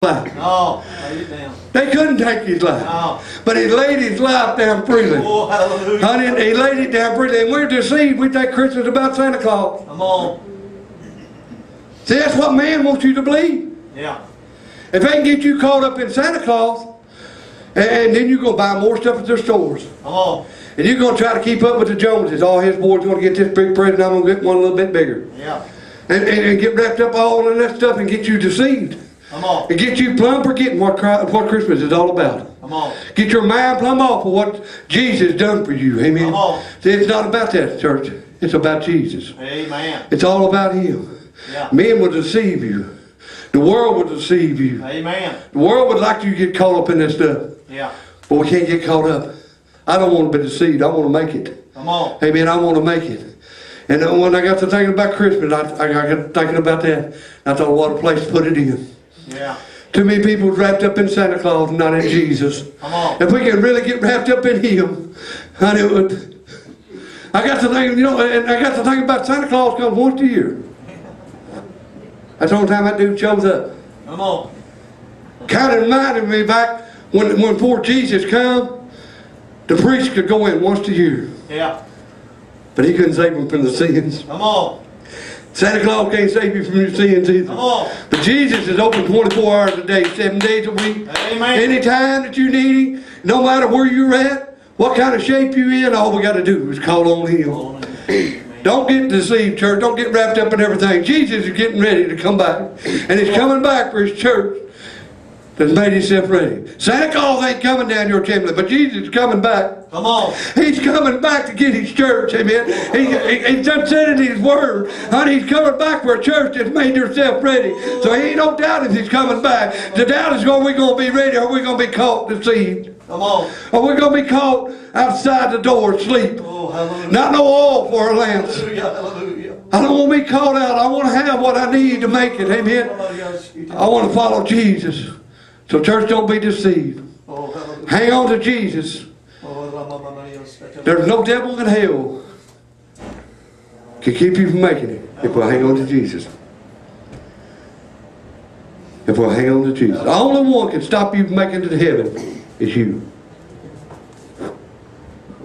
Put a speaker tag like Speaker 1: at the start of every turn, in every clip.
Speaker 1: life.
Speaker 2: Oh, lay it down.
Speaker 1: They couldn't take his life.
Speaker 2: Oh.
Speaker 1: But he laid his life down freely.
Speaker 2: Oh, hallelujah.
Speaker 1: Honey, he laid it down freely. And we're deceived. We think Christmas is about Santa Claus.
Speaker 2: Come on.
Speaker 1: See, that's what man wants you to believe.
Speaker 2: Yeah.
Speaker 1: If they can get you caught up in Santa Claus, and then you're going to buy more stuff at their stores.
Speaker 2: Come on.
Speaker 1: And you're going to try to keep up with the Joneses. All his boys going to get this big present. I'm going to get one a little bit bigger.
Speaker 2: Yeah.
Speaker 1: And get wrapped up all in that stuff and get you deceived.
Speaker 2: Come on.
Speaker 1: And get you plumb forgetting what Christmas is all about.
Speaker 2: Come on.
Speaker 1: Get your mind plumb off of what Jesus done for you. Amen.
Speaker 2: Come on.
Speaker 1: See, it's not about that, church. It's about Jesus.
Speaker 2: Amen.
Speaker 1: It's all about Him.
Speaker 2: Yeah.
Speaker 1: Men will deceive you. The world will deceive you.
Speaker 2: Amen.
Speaker 1: The world would like you to get caught up in this stuff.
Speaker 2: Yeah.
Speaker 1: But we can't get caught up. I don't want to be deceived. I want to make it.
Speaker 2: Come on.
Speaker 1: Amen. I want to make it. And then when I got to thinking about Christmas, I got thinking about that. I thought, what a place to put it in.
Speaker 2: Yeah.
Speaker 1: Too many people wrapped up in Santa Claus and not in Jesus.
Speaker 2: Come on.
Speaker 1: If we can really get wrapped up in Him, honey, I got to think, and I got to think about Santa Claus comes once a year. That's the only time that dude shows up.
Speaker 2: Come on.
Speaker 1: Kind of reminded me back when before Jesus come, the priest could go in once a year,
Speaker 2: Yeah.
Speaker 1: but he couldn't save them from the sins.
Speaker 2: Come on.
Speaker 1: Santa Claus can't save you from your sins either.
Speaker 2: Come on.
Speaker 1: But Jesus is open 24 hours a day, 7 days a week.
Speaker 2: Amen.
Speaker 1: Anytime that you need Him, no matter where you're at, what kind of shape you're in, all we got to do is call on Him. Don't get deceived, church. Don't get wrapped up in everything. Jesus is getting ready to come back. And He's coming back for His church that's made Himself ready. Santa Claus ain't coming down your chimney, but Jesus is coming back.
Speaker 2: Come on.
Speaker 1: He's coming back to get His church, amen. He's done said in His word, honey, He's coming back for a church that's made herself ready. So He ain't no doubt if He's coming back. The doubt is, are we going to be ready, or are we going to be caught deceived?
Speaker 2: Come on.
Speaker 1: Or we going to be caught outside the door asleep.
Speaker 2: Oh, hallelujah.
Speaker 1: Not no oil for our lamps.
Speaker 2: Hallelujah. Hallelujah.
Speaker 1: I don't want to be caught out. I want to have what I need to make it, amen. I want to follow Jesus. So church, don't be deceived.
Speaker 2: Oh, hallelujah.
Speaker 1: Hang on to Jesus. There's no devil in hell can keep you from making it if we'll hang on to Jesus. If we'll hang on to Jesus. The only one can stop you from making it to heaven is you.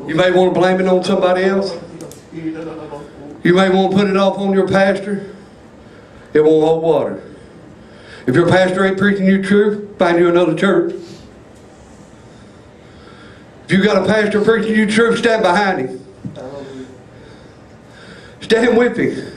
Speaker 1: You may want to blame it on somebody else. You may want to put it off on your pastor. It won't hold water. If your pastor ain't preaching you truth, find you another church. If you got a pastor preaching you truth, stand behind him. Stand with him.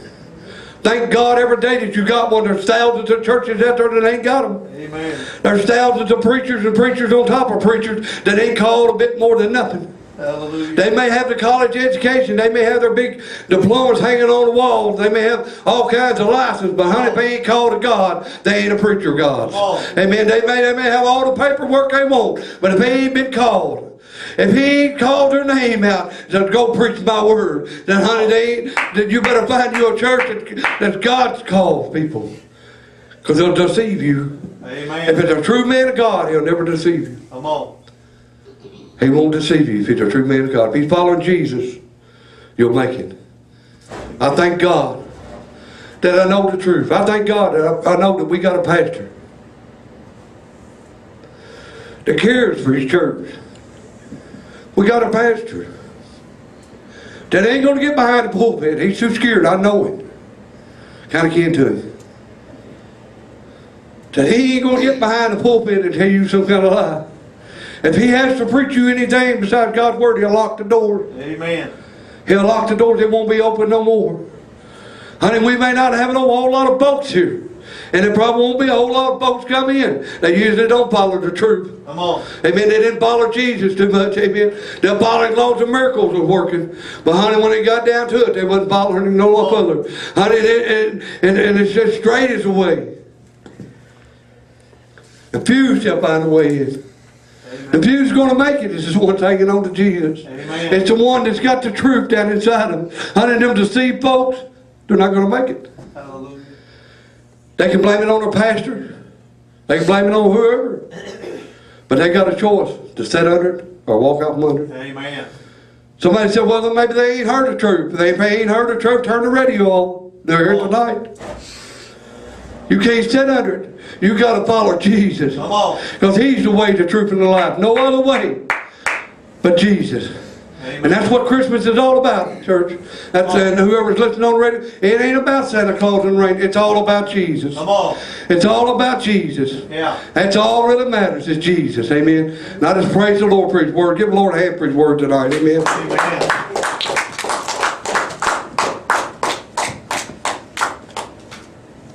Speaker 1: Thank God every day that you got one. There's thousands of churches out there that ain't got them.
Speaker 2: Amen.
Speaker 1: There's thousands of preachers and preachers on top of preachers that ain't called a bit more than nothing.
Speaker 2: Hallelujah.
Speaker 1: They may have the college education. They may have their big diplomas hanging on the walls. They may have all kinds of licenses. But honey, if they ain't called to God, they ain't a preacher of God. Amen. They may have all the paperwork they want. But if they ain't been called, if He ain't called their name out to go preach my word, then honey, then you better find you a church that God's called people. Because they'll deceive you.
Speaker 2: Amen.
Speaker 1: If it's a true man of God, He'll never deceive you.
Speaker 2: Come on.
Speaker 1: He won't deceive you if he's a true man of God. If he's following Jesus, you'll make it. I thank God that I know the truth. I thank God that I know that we got a pastor that cares for his church. We got a pastor that ain't going to get behind the pulpit. He's too scared. I know it. Kind of kin to him. That he ain't going to get behind the pulpit and tell you some kind of lie. If he has to preach you anything besides God's word, he'll lock the door.
Speaker 2: Amen.
Speaker 1: He'll lock the doors. It won't be open no more. Honey, we may not have a whole lot of boats here. And there probably won't be a whole lot of boats come in. They usually don't follow the truth.
Speaker 2: Come on.
Speaker 1: Amen. They didn't follow Jesus too much. Amen. They'll follow as long as the miracles were working. But honey, when it got down to it, they wasn't following him no further. Honey, and it's just straight as the way. The few shall find a way in. The few's going to make it is the one hanging on to Jesus.
Speaker 2: Amen.
Speaker 1: It's the one that's got the truth down inside them. Honey, them deceived folks, they're not going to make it.
Speaker 2: Hallelujah.
Speaker 1: They can blame it on their pastor. They can blame it on whoever. But they got a choice to sit under it or walk out from under it.
Speaker 2: Amen.
Speaker 1: Somebody said, well, maybe they ain't heard the truth. If they ain't heard the truth, turn the radio on. They're here tonight. You can't sit under it. You got to follow Jesus.
Speaker 2: Come on.
Speaker 1: Because He's the way, the truth, and the life. No other way but Jesus.
Speaker 2: Amen.
Speaker 1: And that's what Christmas is all about, church. That's and whoever's listening on the radio, it ain't about Santa Claus and rain. It's all about Jesus.
Speaker 2: Come on.
Speaker 1: It's all about Jesus.
Speaker 2: Yeah.
Speaker 1: That's all that matters is Jesus. Amen. And I just praise the Lord for His word. Give the Lord a hand for His word tonight. Amen.
Speaker 2: Amen.